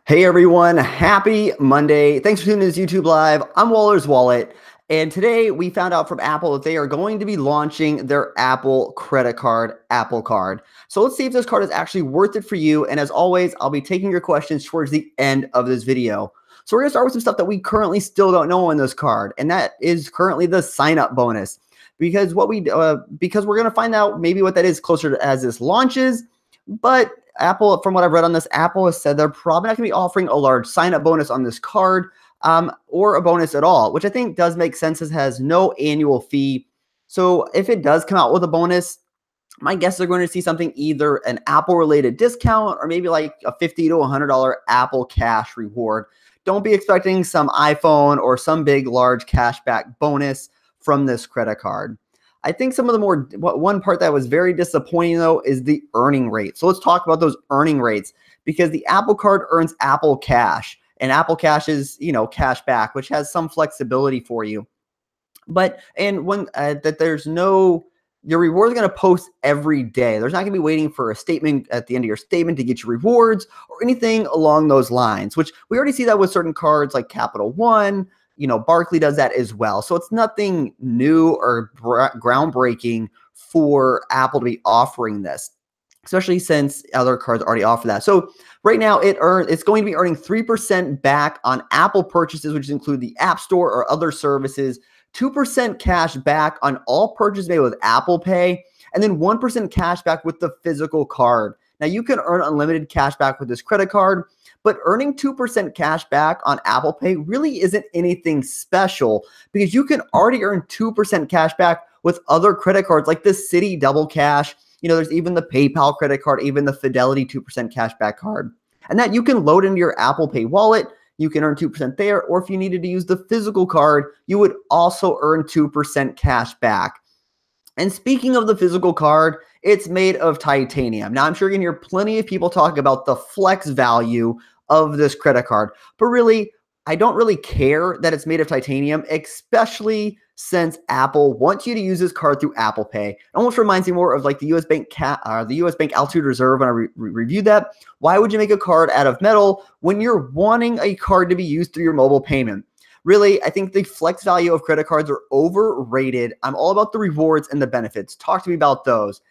Hey everyone, happy Monday. Thanks for tuning in to YouTube Live. I'm Waller's Wallet, and today we found out from Apple that they are going to be launching their Apple credit card, Apple Card. So let's see if this card is actually worth it for you. And as always, I'll be taking your questions towards the end of this video. So we're gonna start with some stuff that we currently still don't know on this card, and that is currently the sign-up bonus. Because because we're gonna find out maybe what that is closer to as this launches, but Apple, from what I've read on this, Apple has said they're probably not going to be offering a large sign-up bonus on this card or a bonus at all, which I think does make sense as it has no annual fee. So if it does come out with a bonus, my guess they're going to see something either an Apple-related discount or maybe like a $50 to $100 Apple Cash reward. Don't be expecting some iPhone or some big, large cashback bonus from this credit card. I think some of the one part that was very disappointing though is the earning rate. So let's talk about those earning rates because the Apple Card earns Apple Cash and Apple Cash is, cash back, which has some flexibility for you. But, and when your rewards are going to post every day. There's not going to be waiting for a statement at the end of your statement to get your rewards or anything along those lines, which we already see that with certain cards like Capital One. Barclay does that as well. So it's nothing new or groundbreaking for Apple to be offering this, especially since other cards already offer that. So right now it's going to be earning 3% back on Apple purchases, which include the App Store or other services, 2% cash back on all purchases made with Apple Pay, and then 1% cash back with the physical card. Now you can earn unlimited cash back with this credit card, but earning 2% cash back on Apple Pay really isn't anything special because you can already earn 2% cash back with other credit cards like the Citi Double Cash. There's even the PayPal credit card, even the Fidelity 2% cash back card. And that you can load into your Apple Pay wallet. You can earn 2% there. Or if you needed to use the physical card, you would also earn 2% cash back. And speaking of the physical card, it's made of titanium. Now, I'm sure you're going to hear plenty of people talk about the flex value of this credit card, but really, I don't really care that it's made of titanium, especially since Apple wants you to use this card through Apple Pay. It almost reminds me more of like the U.S. Bank Altitude Reserve when I reviewed that. Why would you make a card out of metal when you're wanting a card to be used through your mobile payment? Really, I think the flex value of credit cards are overrated. I'm all about the rewards and the benefits. Talk to me about those.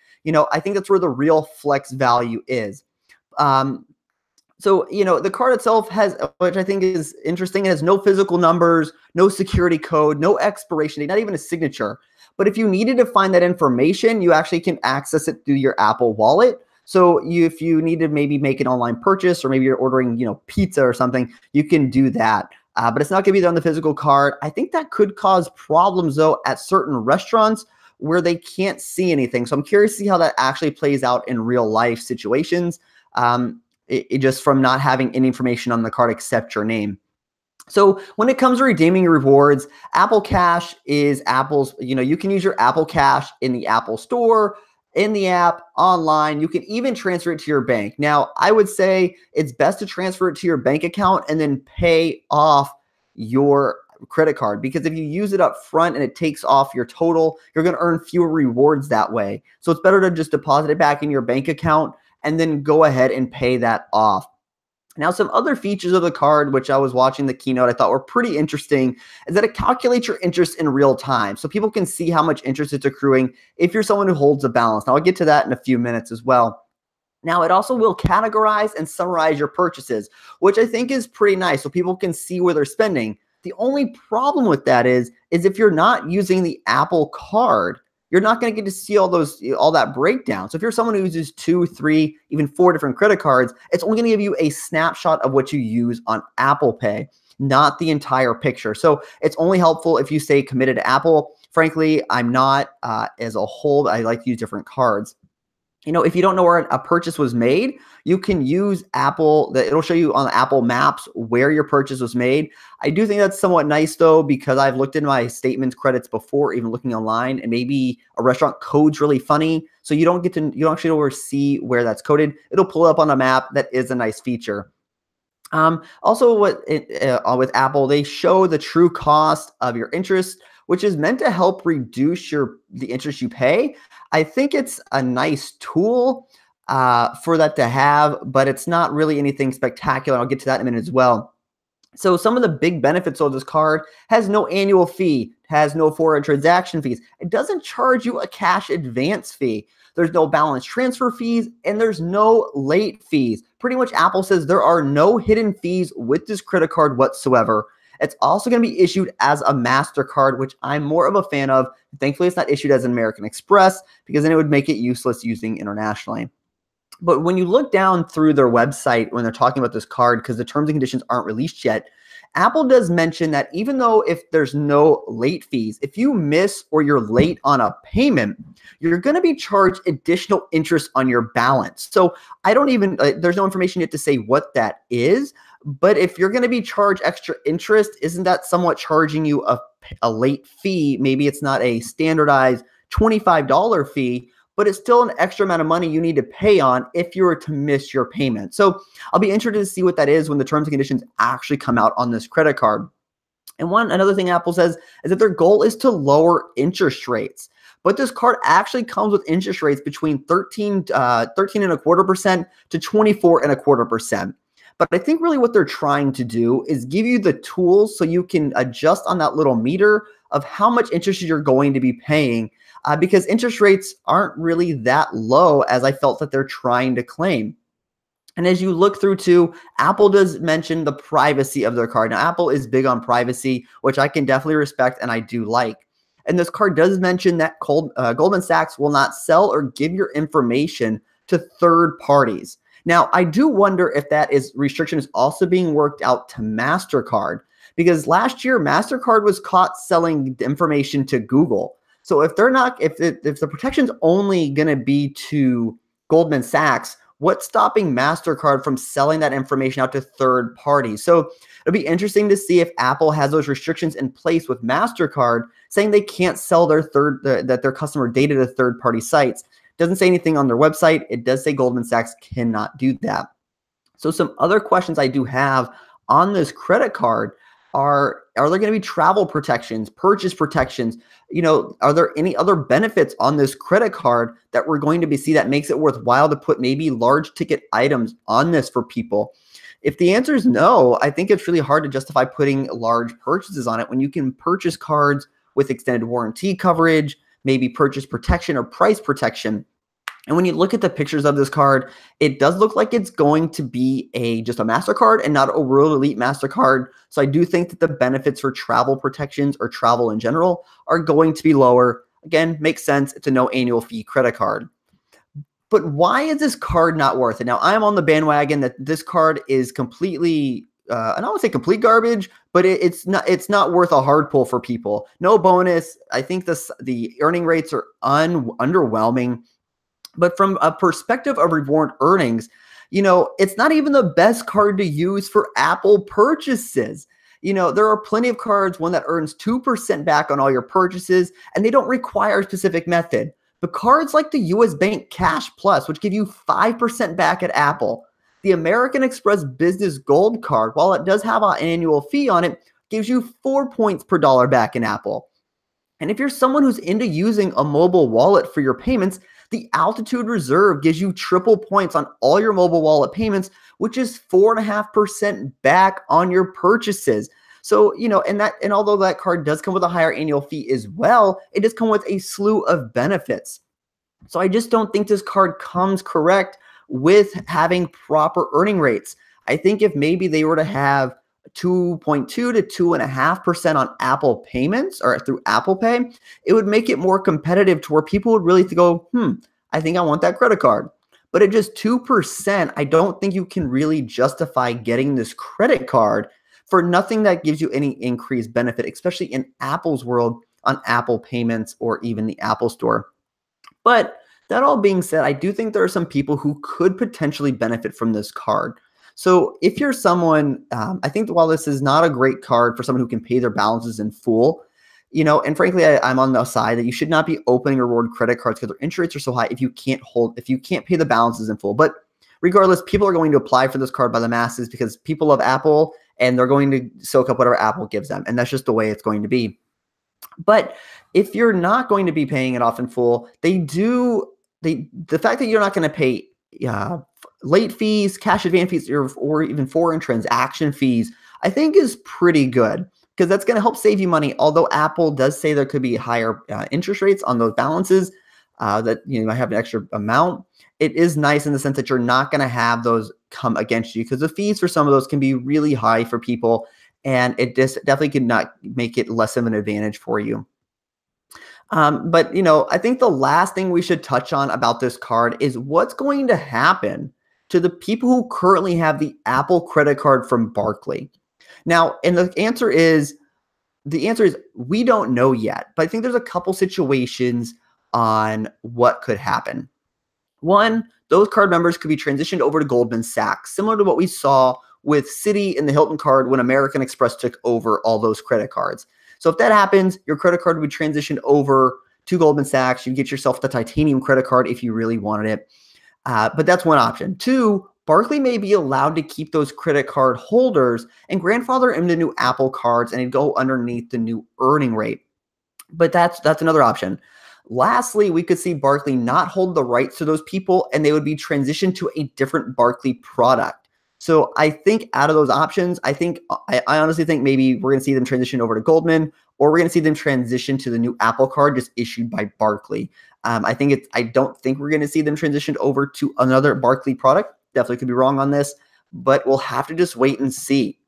I think that's where the real flex value is. So, the card itself has, which I think is interesting, it has no physical numbers, no security code, no expiration date, not even a signature. But if you needed to find that information, you actually can access it through your Apple Wallet. So if you need to maybe make an online purchase or maybe you're ordering, pizza or something, you can do that. But it's not going to be there on the physical card. I think that could cause problems, though, at certain restaurants where they can't see anything. So I'm curious to see how that actually plays out in real life situations, just from not having any information on the card except your name. So when it comes to redeeming your rewards, Apple Cash is Apple's, you can use your Apple Cash in the Apple Store, in the app, online. You can even transfer it to your bank. Now, I would say it's best to transfer it to your bank account and then pay off your credit card, because if you use it up front and it takes off your total, you're going to earn fewer rewards that way. So it's better to just deposit it back in your bank account and then go ahead and pay that off. Now, some other features of the card, which I was watching the keynote, I thought were pretty interesting, is that it calculates your interest in real time. So people can see how much interest it's accruing if you're someone who holds a balance. Now, I'll get to that in a few minutes as well. Now, it also will categorize and summarize your purchases, which I think is pretty nice, so people can see where they're spending. The only problem with that is if you're not using the Apple Card, you're not going to get to see all that breakdown. So if you're someone who uses 2, 3, even 4 different credit cards, it's only going to give you a snapshot of what you use on Apple Pay, not the entire picture. So it's only helpful if you stay committed to Apple. Frankly, I'm not as a whole. I like to use different cards. If you don't know where a purchase was made, you can use Apple. It'll show you on Apple Maps where your purchase was made. I do think that's somewhat nice though, because I've looked in my statements credits before, even looking online, and maybe a restaurant code's really funny. So you don't actually know where to see where that's coded. It'll pull up on a map. That is a nice feature. Also, with Apple, they show the true cost of your interest, which is meant to help reduce the interest you pay. I think it's a nice tool. for that to have, but it's not really anything spectacular. I'll get to that in a minute as well. So some of the big benefits of this card: has no annual fee, has no foreign transaction fees. It doesn't charge you a cash advance fee. There's no balance transfer fees, and there's no late fees. Pretty much Apple says there are no hidden fees with this credit card whatsoever. It's also going to be issued as a MasterCard, which I'm more of a fan of. Thankfully, it's not issued as an American Express, because then it would make it useless using internationally. But when you look down through their website when they're talking about this card, because the terms and conditions aren't released yet, Apple does mention that even though if there's no late fees, if you miss or you're late on a payment, you're going to be charged additional interest on your balance. So I don't even, there's no information yet to say what that is. But if you're going to be charged extra interest, isn't that somewhat charging you a late fee? Maybe it's not a standardized $25 fee, but it's still an extra amount of money you need to pay on if you were to miss your payment. So I'll be interested to see what that is when the terms and conditions actually come out on this credit card. And another thing Apple says is that their goal is to lower interest rates. But this card actually comes with interest rates between 13.25% to 24.25%. But I think really what they're trying to do is give you the tools so you can adjust on that little meter of how much interest you're going to be paying, because interest rates aren't really that low as I felt that they're trying to claim. And as you look through too, Apple does mention the privacy of their card. Now, Apple is big on privacy, which I can definitely respect and I do like. And this card does mention that Goldman Sachs will not sell or give your information to third parties. Now, I do wonder if that restriction is also being worked out to MasterCard, because last year MasterCard was caught selling information to Google. So if the protection's only going to be to Goldman Sachs, what's stopping MasterCard from selling that information out to third parties? So it'll be interesting to see if Apple has those restrictions in place with MasterCard, saying they can't sell their customer data to third party sites. Doesn't say anything on their website. It does say Goldman Sachs cannot do that. So some other questions I do have on this credit card are there going to be travel protections, purchase protections? Are there any other benefits on this credit card that we're going to see that makes it worthwhile to put maybe large ticket items on this for people? If the answer is no, I think it's really hard to justify putting large purchases on it when you can purchase cards with extended warranty coverage, maybe purchase protection or price protection. And when you look at the pictures of this card, it does look like it's going to be just a MasterCard and not a World Elite MasterCard. So I do think that the benefits for travel protections or travel in general are going to be lower. Again, makes sense. It's a no annual fee credit card. But why is this card not worth it? Now, I'm on the bandwagon that this card is completely, I don't want to say complete garbage, but it's not worth a hard pull for people. No bonus. I think the earning rates are underwhelming. But from a perspective of reward earnings, it's not even the best card to use for Apple purchases. There are plenty of cards, one that earns 2% back on all your purchases, and they don't require a specific method. But cards like the US Bank Cash Plus, which give you 5% back at Apple, the American Express Business Gold Card, while it does have an annual fee on it, gives you 4 points per dollar back in Apple. And if you're someone who's into using a mobile wallet for your payments, the Altitude Reserve gives you triple points on all your mobile wallet payments, which is 4.5% back on your purchases. So, and although that card does come with a higher annual fee as well, it does come with a slew of benefits. So I just don't think this card comes correct with having proper earning rates. I think if maybe they were to have 2.2 to 2.5% on Apple payments or through Apple Pay, it would make it more competitive to where people would really go, I think I want that credit card. But at just 2%, I don't think you can really justify getting this credit card for nothing that gives you any increased benefit, especially in Apple's world on Apple payments or even the Apple Store. But that all being said, I do think there are some people who could potentially benefit from this card. So if you're someone, I think while this is not a great card for someone who can pay their balances in full, and frankly, I'm on the side that you should not be opening reward credit cards because their interest rates are so high if you can't pay the balances in full. But regardless, people are going to apply for this card by the masses because people love Apple and they're going to soak up whatever Apple gives them. And that's just the way it's going to be. But if you're not going to be paying it off in full, the fact that you're not going to pay late fees, cash advance fees, or even foreign transaction fees, I think is pretty good because that's going to help save you money. Although Apple does say there could be higher interest rates on those balances, that you might have an extra amount. It is nice in the sense that you're not going to have those come against you because the fees for some of those can be really high for people, and it just definitely could not make it less of an advantage for you. But I think the last thing we should touch on about this card is what's going to happen to the people who currently have the Apple credit card from Barclay. Now, and the answer is we don't know yet, but I think there's a couple situations on what could happen. One, those card members could be transitioned over to Goldman Sachs, similar to what we saw with Citi and the Hilton card when American Express took over all those credit cards. So if that happens, your credit card would transition over to Goldman Sachs. You get yourself the titanium credit card if you really wanted it. But that's one option. Two, Barclay may be allowed to keep those credit card holders and grandfather into new Apple cards, and it'd go underneath the new earning rate. But that's another option. Lastly, we could see Barclay not hold the rights to those people, and they would be transitioned to a different Barclay product. So I think out of those options, I honestly think maybe we're going to see them transition over to Goldman, or we're going to see them transition to the new Apple card just issued by Barclay. I don't think we're going to see them transitioned over to another Barclay product. Definitely could be wrong on this, but we'll have to just wait and see.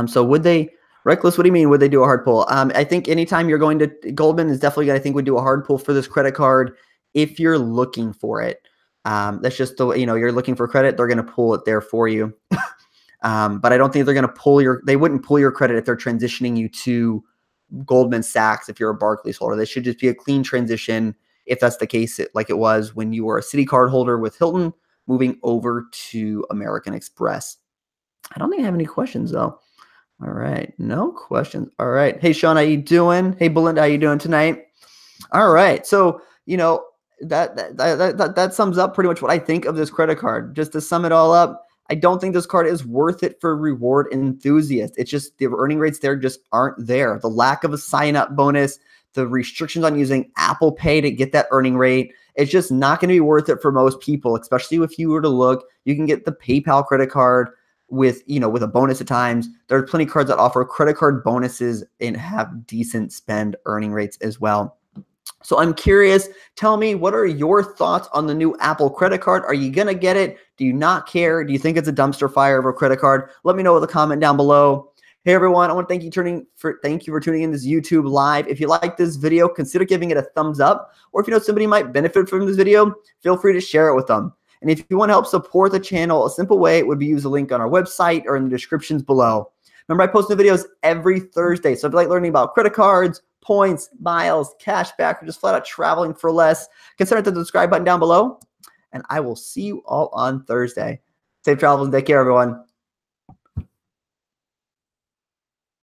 So would they? Reckless, what do you mean? Would they do a hard pull? I think anytime you're going to Goldman is definitely, I think, would do a hard pull for this credit card if you're looking for it. That's just the way, you're looking for credit, they're going to pull it there for you. But I don't think they're going to they wouldn't pull your credit if they're transitioning you to Goldman Sachs if you're a Barclays holder. They should just be a clean transition if that's the case, like it was when you were a Citi card holder with Hilton moving over to American Express. I don't think I have any questions though. All right, no questions. All right. Hey, Sean, how you doing? Hey, Belinda, how you doing tonight? All right. So, that sums up pretty much what I think of this credit card. Just to sum it all up, I don't think this card is worth it for reward enthusiasts. It's just the earning rates there just aren't there. The lack of a sign-up bonus, the restrictions on using Apple Pay to get that earning rate, it's just not going to be worth it for most people, especially if you were to look. You can get the PayPal credit card with a bonus at times. There are plenty of cards that offer credit card bonuses and have decent spend earning rates as well. So I'm curious, tell me, what are your thoughts on the new Apple credit card? Are you going to get it? Do you not care? Do you think it's a dumpster fire of a credit card? Let me know with a comment down below. Hey everyone, I want to thank you for tuning in this YouTube live. If you like this video, consider giving it a thumbs up, or if you know somebody might benefit from this video, feel free to share it with them. And if you want to help support the channel, a simple way would be use a link on our website or in the descriptions below. Remember, I post new videos every Thursday. So if you like learning about credit cards, points, miles, cash back, or just flat out traveling for less, consider hitting the subscribe button down below. And I will see you all on Thursday. Safe travels and take care, everyone.